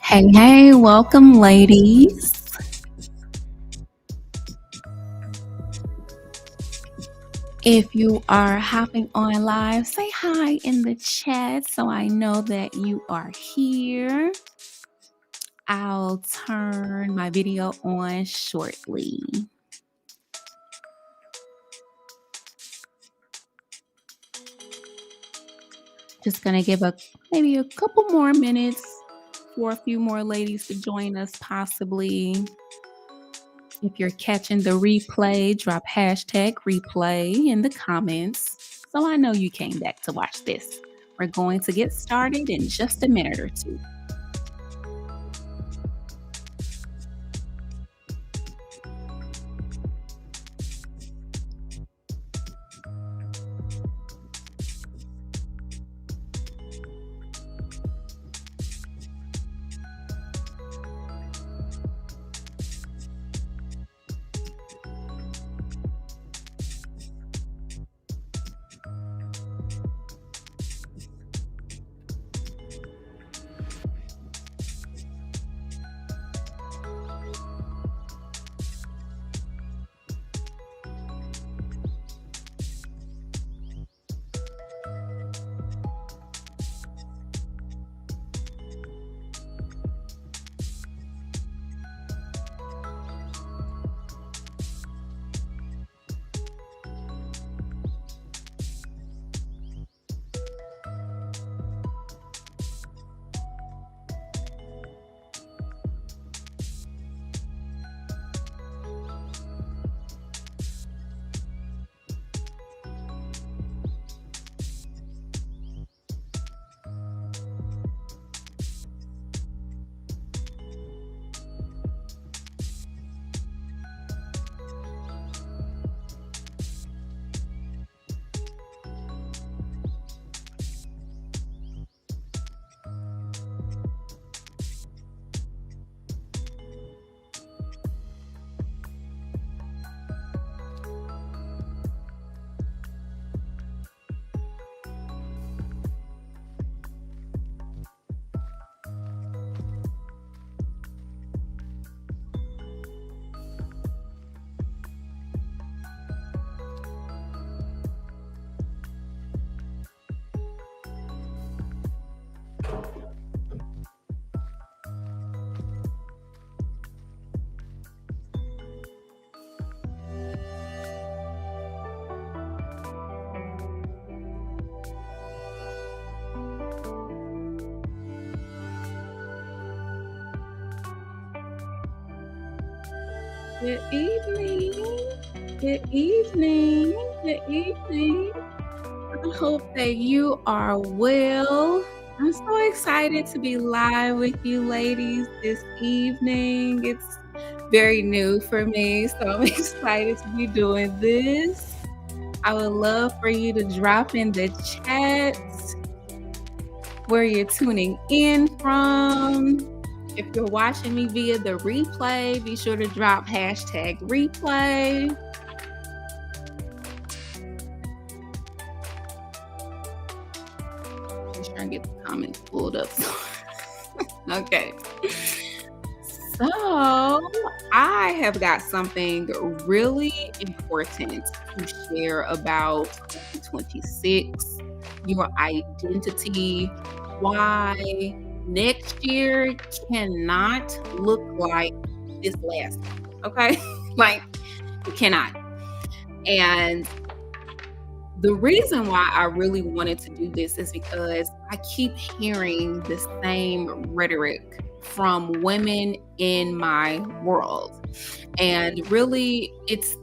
Hey, hey, welcome, ladies. If you are hopping on live, say hi in the chat so I know that you are here. I'll turn my video on shortly. Just gonna give maybe a couple more minutes for a few more ladies to join us, possibly. If you're catching the replay, drop hashtag replay in the comments so I know you came back to watch this. We're going to get started in just a minute or two. Good evening. Good evening. Good evening. I hope that you are well. I'm so excited to be live with you ladies this evening. It's very new for me, so I'm excited to be doing this. I would love for you to drop in the chat where you're tuning in from. If you're watching me via the replay, be sure to drop hashtag replay. I'm trying to get the comments pulled up. Okay. So I have got something really important to share about 2026, your identity, why next year cannot look like this last one, okay? Like, it cannot. And the reason why I really wanted to do this is because I keep hearing the same rhetoric from women in my world. And really, it's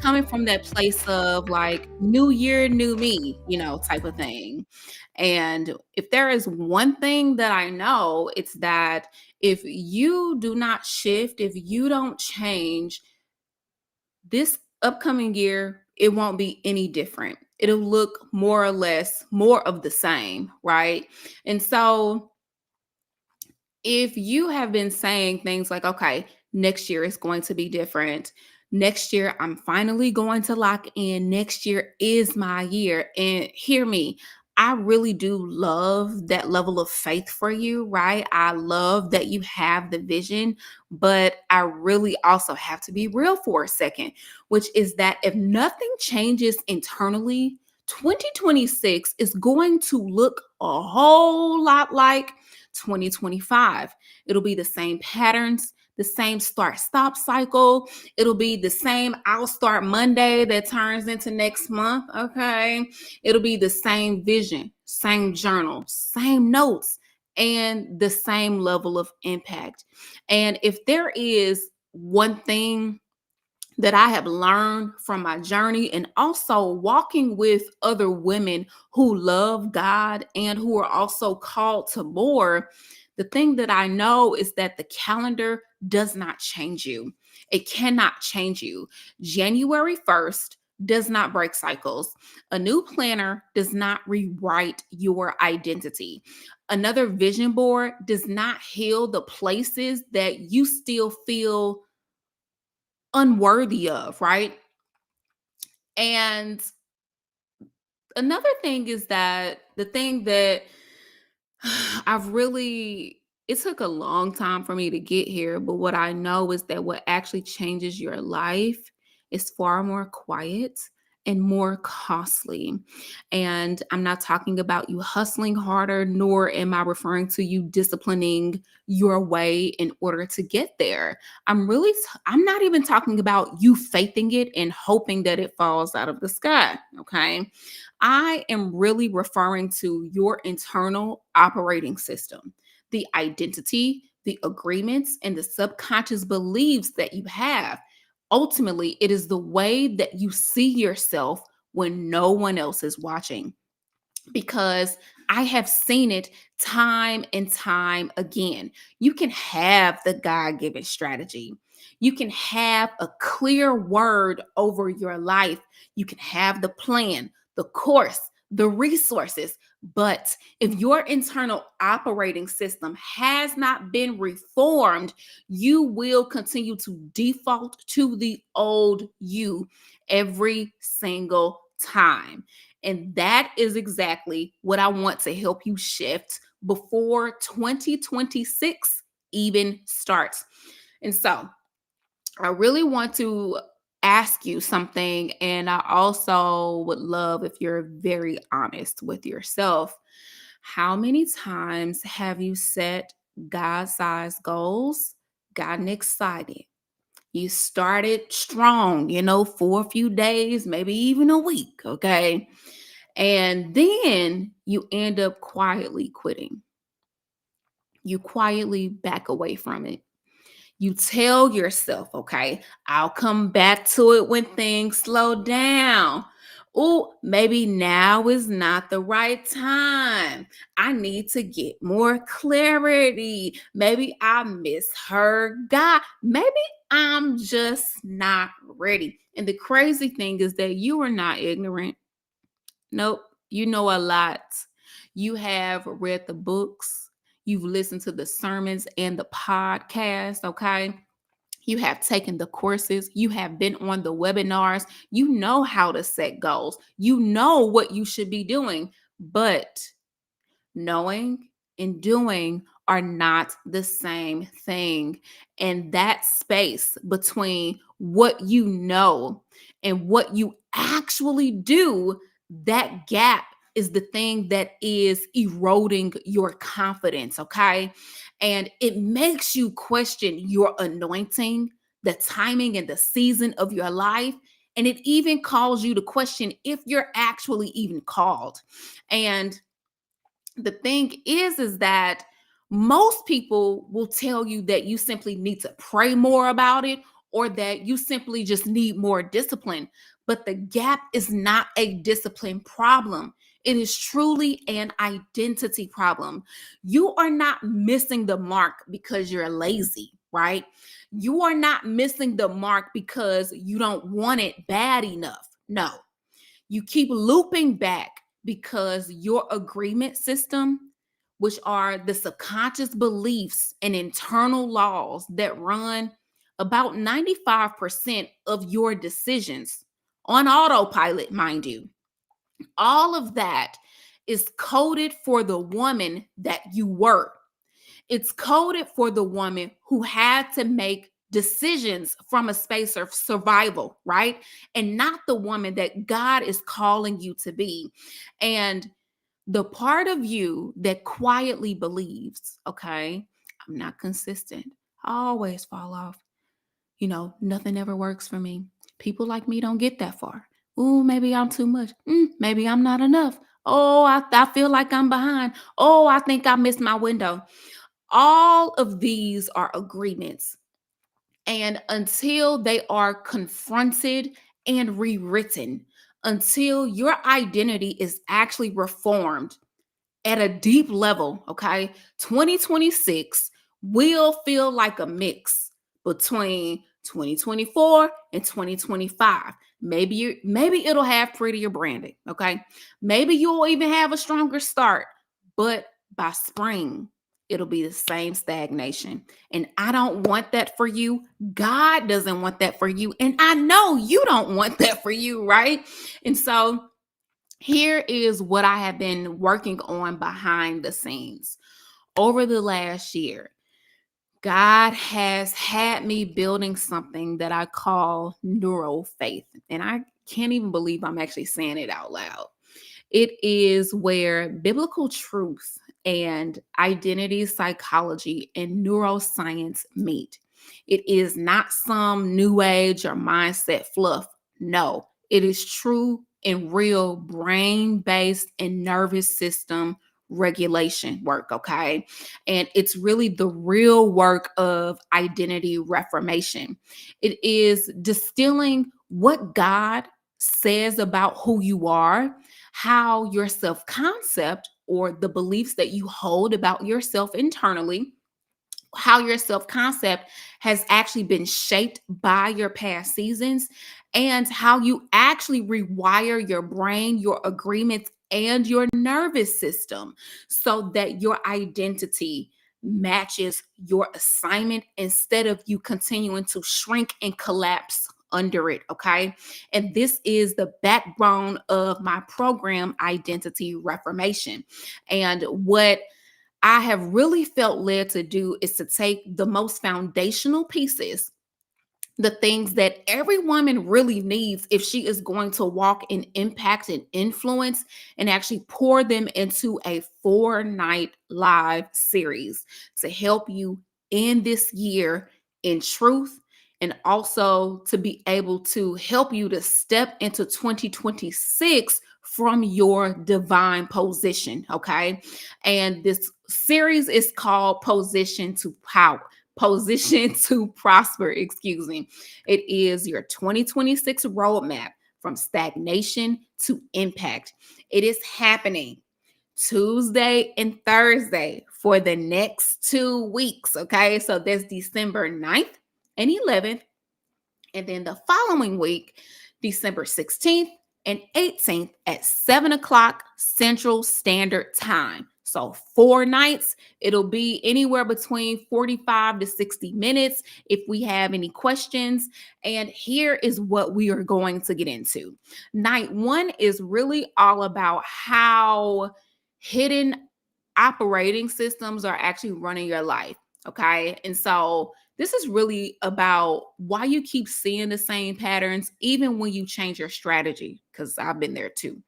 coming from that place of like new year, new me, type of thing. And if there is one thing that I know, it's that if you do not shift, if you don't change, this upcoming year, it won't be any different. It'll look more or less more of the same, right? And so if you have been saying things like, okay, next year is going to be different. Next year, I'm finally going to lock in. Next year is my year. And hear me, I really do love that level of faith for you, right? I love that you have the vision, but I really also have to be real for a second, which is that if nothing changes internally, 2026 is going to look a whole lot like 2025. It'll be the same patterns, the same start stop cycle. It'll be the same I'll start Monday that turns into next month. Okay. It'll be the same vision, same journal, same notes, and the same level of impact. And if there is one thing that I have learned from my journey and also walking with other women who love God and who are also called to more, the thing that I know is that the calendar does not change you. It cannot change you. January 1st does not break cycles. A new planner does not rewrite your identity. Another vision board does not heal the places that you still feel unworthy of, right? And another thing is that the thing that I've really, it took a long time for me to get here, but what I know is that what actually changes your life is far more quiet and more costly. And I'm not talking about you hustling harder, nor am I referring to you disciplining your way in order to get there. I'm not even talking about you faithing it and hoping that it falls out of the sky. Okay. I am really referring to your internal operating system, the identity, the agreements, and the subconscious beliefs that you have. Ultimately, it is the way that you see yourself when no one else is watching, because I have seen it time and time again. You can have the God given strategy. You can have a clear word over your life. You can have the plan, the course, the resources. But if your internal operating system has not been reformed, you will continue to default to the old you every single time. And that is exactly what I want to help you shift before 2026 even starts. And so I really want to ask you something. And I also would love if you're very honest with yourself. How many times have you set God sized goals, gotten excited? You started strong, for a few days, maybe even a week, okay? And then you end up quietly quitting. You quietly back away from it. You tell yourself, okay, I'll come back to it when things slow down. Oh, maybe now is not the right time. I need to get more clarity. Maybe I misheard God. Maybe I'm just not ready. And the crazy thing is that you are not ignorant. Nope, you know a lot. You have read the books, you've listened to the sermons and the podcast, okay? You have taken the courses, you have been on the webinars, you know how to set goals, you know what you should be doing, but knowing and doing are not the same thing. And that space between what you know and what you actually do, that gap is the thing that is eroding your confidence. Okay. And it makes you question your anointing, the timing and the season of your life. And it even calls you to question if you're actually even called. And the thing is that most people will tell you that you simply need to pray more about it, or that you simply just need more discipline. But the gap is not a discipline problem. It is truly an identity problem. You are not missing the mark because you're lazy, right? You are not missing the mark because you don't want it bad enough. No, you keep looping back because your agreement system, which are the subconscious beliefs and internal laws that run about 95% of your decisions on autopilot, mind you, all of that is coded for the woman that you were. It's coded for the woman who had to make decisions from a space of survival, right? And not the woman that God is calling you to be. And the part of you that quietly believes, okay, I'm not consistent. I always fall off. Nothing ever works for me. People like me don't get that far. Ooh, maybe I'm too much. Maybe I'm not enough. Oh, I feel like I'm behind. Oh, I think I missed my window. All of these are agreements. And until they are confronted and rewritten, until your identity is actually reformed at a deep level, okay, 2026 will feel like a mix between 2024 and 2025. Maybe it'll have prettier branding, okay? Maybe you'll even have a stronger start, but by spring, it'll be the same stagnation. And I don't want that for you. God doesn't want that for you. And I know you don't want that for you, right? And so here is what I have been working on behind the scenes over the last year. God has had me building something that I call neural faith. And I can't even believe I'm actually saying it out loud. It is where biblical truth and identity psychology and neuroscience meet. It is not some new age or mindset fluff. No, it is true and real brain based and nervous system regulation work. Okay. And it's really the real work of identity reformation. It is distilling what God says about who you are, how your self concept or the beliefs that you hold about yourself internally, how your self concept has actually been shaped by your past seasons, and how you actually rewire your brain, your agreements, and your nervous system so that your identity matches your assignment instead of you continuing to shrink and collapse under it. Okay. And this is the backbone of my program, Identity Reformation. And what I have really felt led to do is to take the most foundational pieces, the things that every woman really needs if she is going to walk in impact and influence, and actually pour them into a 4-night live series to help you end this year in truth, and also to be able to help you to step into 2026 from your divine position. Okay. And this series is called Position to Power. Position to Prosper, excuse me. It is your 2026 roadmap from stagnation to impact. It is happening Tuesday and Thursday for the next 2 weeks. Okay. So that's December 9th and 11th. And then the following week, December 16th and 18th at 7 o'clock Central Standard Time. So 4 nights, it'll be anywhere between 45 to 60 minutes if we have any questions. And here is what we are going to get into. Night one is really all about how hidden operating systems are actually running your life. Okay. And so this is really about why you keep seeing the same patterns, even when you change your strategy, because I've been there too.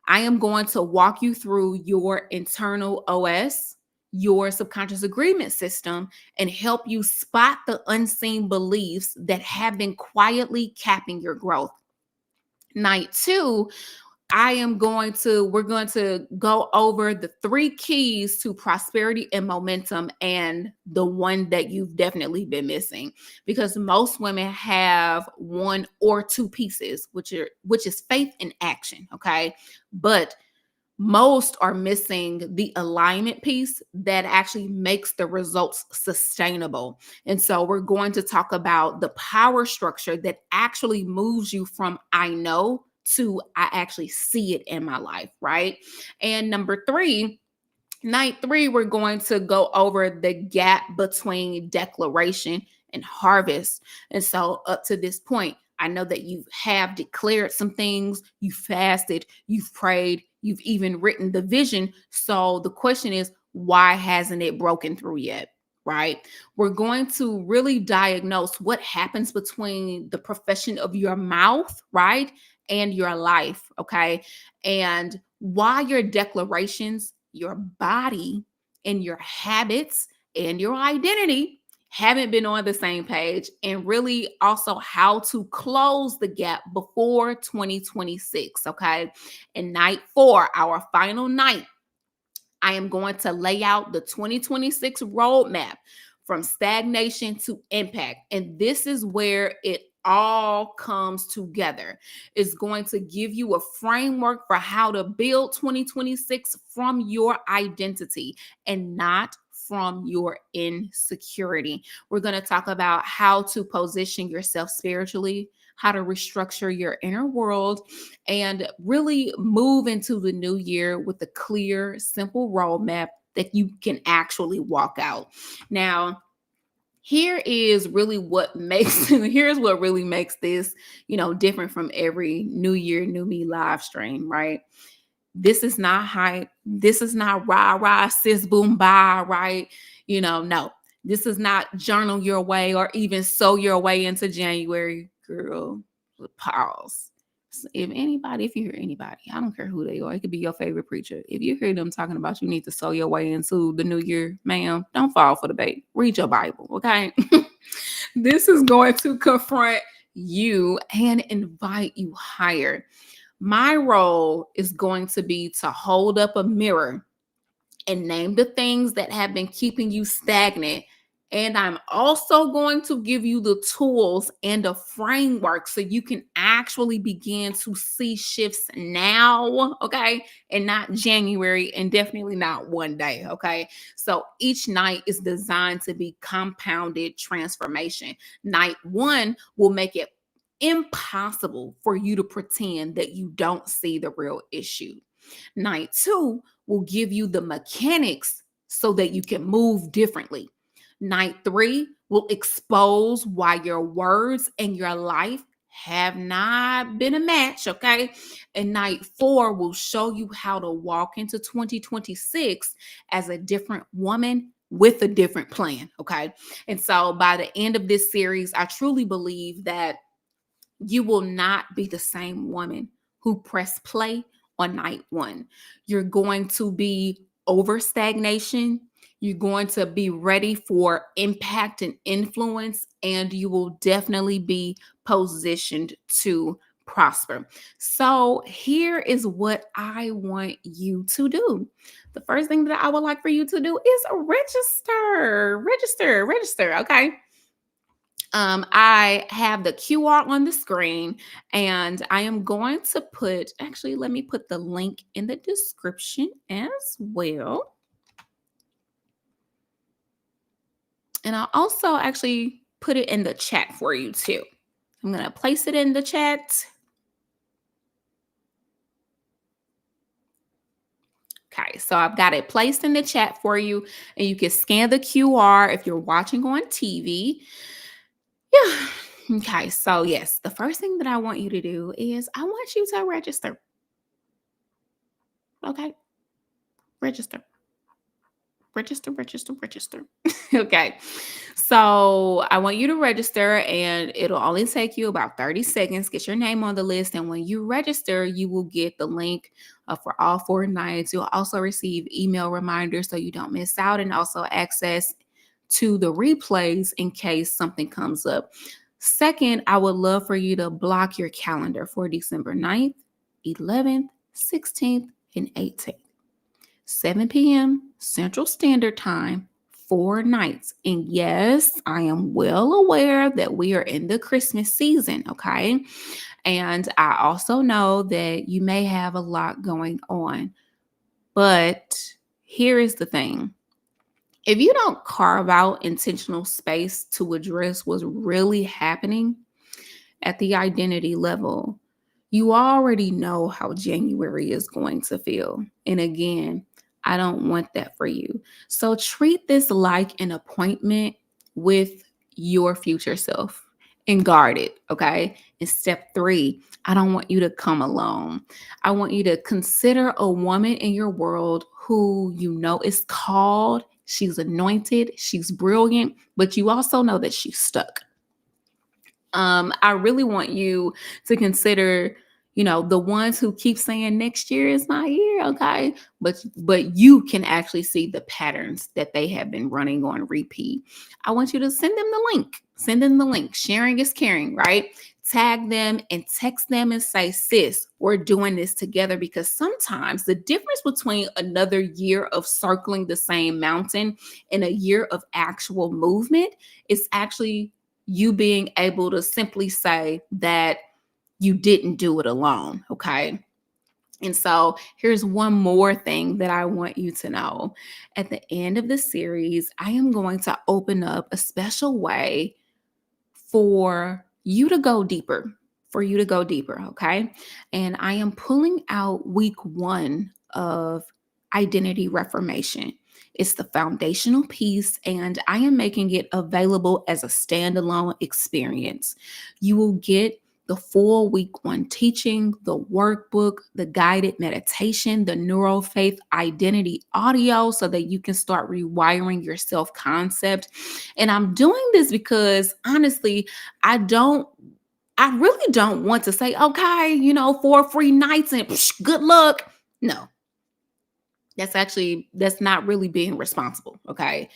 I am going to walk you through your internal OS, your subconscious agreement system, and help you spot the unseen beliefs that have been quietly capping your growth. Night two, we're going to go over the 3 keys to prosperity and momentum, and the one that you've definitely been missing, because most women have 1 or 2 pieces, which is faith and action. Okay. But most are missing the alignment piece that actually makes the results sustainable. And so we're going to talk about the power structure that actually moves you from I know to I actually see it in my life, right? And number 3, night 3, we're going to go over the gap between declaration and harvest. And so up to this point, I know that you have declared some things, you fasted, you've prayed, You've even written the vision. So the question is, why hasn't it broken through yet? Right? We're going to really diagnose what happens between the profession of your mouth, right? And your life. Okay. And why your declarations, your body, and your habits and your identity haven't been on the same page, and really also how to close the gap before 2026. Okay. And night 4, our final night, I am going to lay out the 2026 roadmap from stagnation to impact. And this is where it all comes together. It's going to give you a framework for how to build 2026 from your identity and not from your insecurity. We're going to talk about how to position yourself spiritually, how to restructure your inner world, and really move into the new year with a clear, simple roadmap that you can actually walk out. Now, here is really what makes here's what really makes this, different from every New Year, New Me live stream, right? This is not hype. This is not rah rah sis boom bye, right? No. This is not journal your way or even sow your way into January, girl. Pause. If you hear anybody, I don't care who they are, it could be your favorite preacher. If you hear them talking about you need to sow your way into the new year, ma'am, don't fall for the bait. Read your Bible, okay? This is going to confront you and invite you higher. My role is going to be to hold up a mirror and name the things that have been keeping you stagnant. And I'm also going to give you the tools and a framework so you can actually begin to see shifts now, okay? And not January, and definitely not one day, okay? So each night is designed to be compounded transformation. Night 1 will make it impossible for you to pretend that you don't see the real issue. Night 2 will give you the mechanics so that you can move differently. Night 3 will expose why your words and your life have not been a match, okay? And night 4 will show you how to walk into 2026 as a different woman with a different plan, okay? And so by the end of this series, I truly believe that you will not be the same woman who pressed play on night 1. You're going to be over stagnation. You're going to be ready for impact and influence, and you will definitely be positioned to prosper. So, here is what I want you to do. The first thing that I would like for you to do is register. Okay. I have the QR on the screen, and I am going to let me put the link in the description as well. And I'll also actually put it in the chat for you too. I'm going to place it in the chat. Okay, so I've got it placed in the chat for you, and you can scan the QR if you're watching on TV. Yeah. Okay, so yes, the first thing that I want you to do is I want you to register. Okay, register. Register. Okay. So I want you to register, and it'll only take you about 30 seconds. Get your name on the list. And when you register, you will get the link for all 4 nights. You'll also receive email reminders so you don't miss out, and also access to the replays in case something comes up. Second, I would love for you to block your calendar for December 9th, 11th, 16th, and 18th. 7 p.m. Central Standard Time, 4 nights. And yes, I am well aware that we are in the Christmas season, okay? And I also know that you may have a lot going on. But here is the thing. If you don't carve out intentional space to address what's really happening at the identity level, you already know how January is going to feel. And again, I don't want that for you. So treat this like an appointment with your future self. and guard it. Okay. And step three, I don't want you to come alone. I want you to consider a woman in your world who you know is called, she's anointed, she's brilliant, but you also know that she's stuck. I really want you to consider, the ones who keep saying next year is my year, okay? But you can actually see the patterns that they have been running on repeat. I want you to send them the link. Send them the link. Sharing is caring, right? Tag them and text them and say, sis, we're doing this together, because sometimes the difference between another year of circling the same mountain and a year of actual movement is actually you being able to simply say that you didn't do it alone. Okay. And so here's one more thing that I want you to know. At the end of the series, I am going to open up a special way for you to go deeper, okay? And I am pulling out week 1 of identity reformation. It's the foundational piece, and I am making it available as a standalone experience. You will get the full week 1 teaching, the workbook, the guided meditation, the neuro faith identity audio, so that you can start rewiring your self concept. And I'm doing this because honestly, I really don't want to say, okay, 4 free nights and good luck. No, that's not really being responsible. Okay.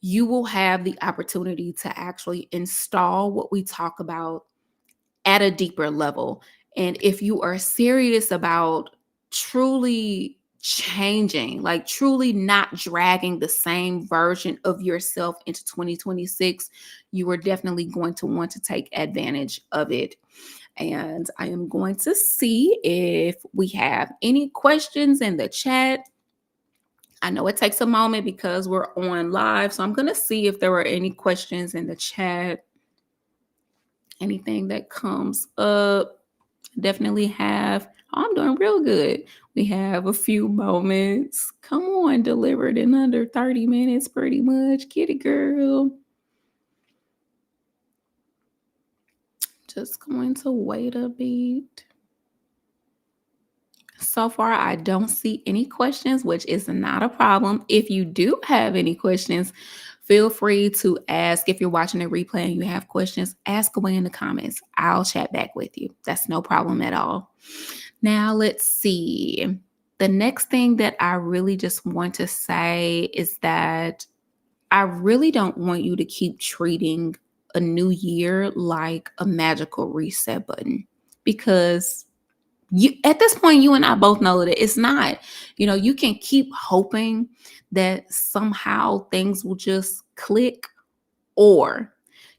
You will have the opportunity to actually install what we talk about at a deeper level. And if you are serious about truly changing, like truly not dragging the same version of yourself into 2026, you are definitely going to want to take advantage of it. And I am going to see if we have any questions in the chat. I know it takes a moment because we're on live, so I'm going to see if there were any questions in the chat. Anything that comes up. Definitely have. Oh, I'm doing real good. We have a few moments. Come on, delivered in under 30 minutes, pretty much. Get it, girl. Just going to wait a bit. So far, I don't see any questions, which is not a problem. If you do have any questions, feel free to ask. If you're watching a replay and you have questions, ask away in the comments. I'll chat back with you. That's no problem at all. Now, let's see. The next thing that I really just want to say is that I really don't want you to keep treating a new year like a magical reset button, because at this point, you and I both know that it's not. You can keep hoping that somehow things will just click, or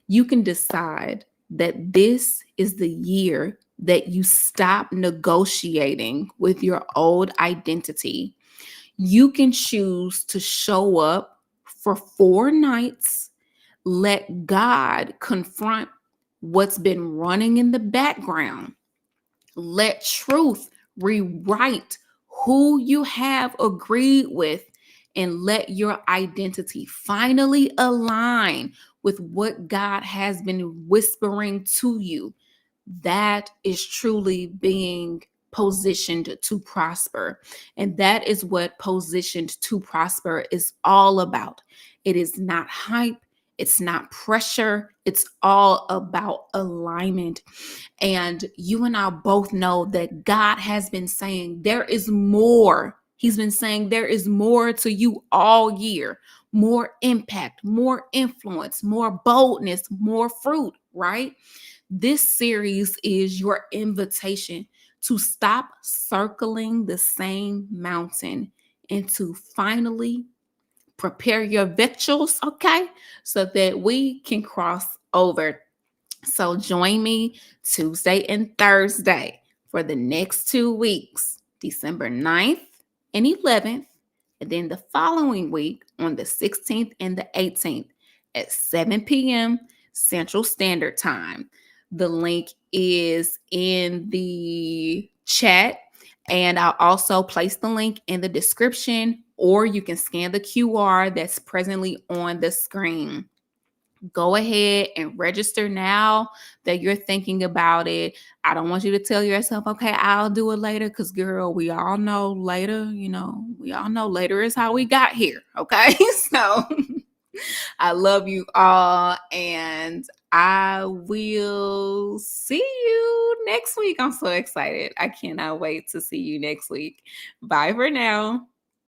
you can decide that this is the year that you stop negotiating with your old identity. You can choose to show up for 4 nights, let God confront what's been running in the background. Let truth rewrite who you have agreed with, and let your identity finally align with what God has been whispering to you. That is truly being positioned to prosper. And that is what positioned to prosper is all about. It is not hype, it's not pressure, it's all about alignment. And you and I both know that God has been saying there is more. He's been saying there is more to you all year: more impact, more influence, more boldness, more fruit, right? This series is your invitation to stop circling the same mountain and to finally prepare your victuals, okay? So that we can cross over. So join me Tuesday and Thursday for the next 2 weeks, December 9th and 11th, and then the following week on the 16th and the 18th at 7 p.m. Central Standard Time. The link is in the chat, and I'll also place the link in the description, or you can scan the QR that's presently on the screen. Go ahead and register now that you're thinking about it. I don't want you to tell yourself, okay, I'll do it later. Cause girl, we all know later, we all know later is how we got here. Okay. So I love you all. And I will see you next week. I'm so excited. I cannot wait to see you next week. Bye for now.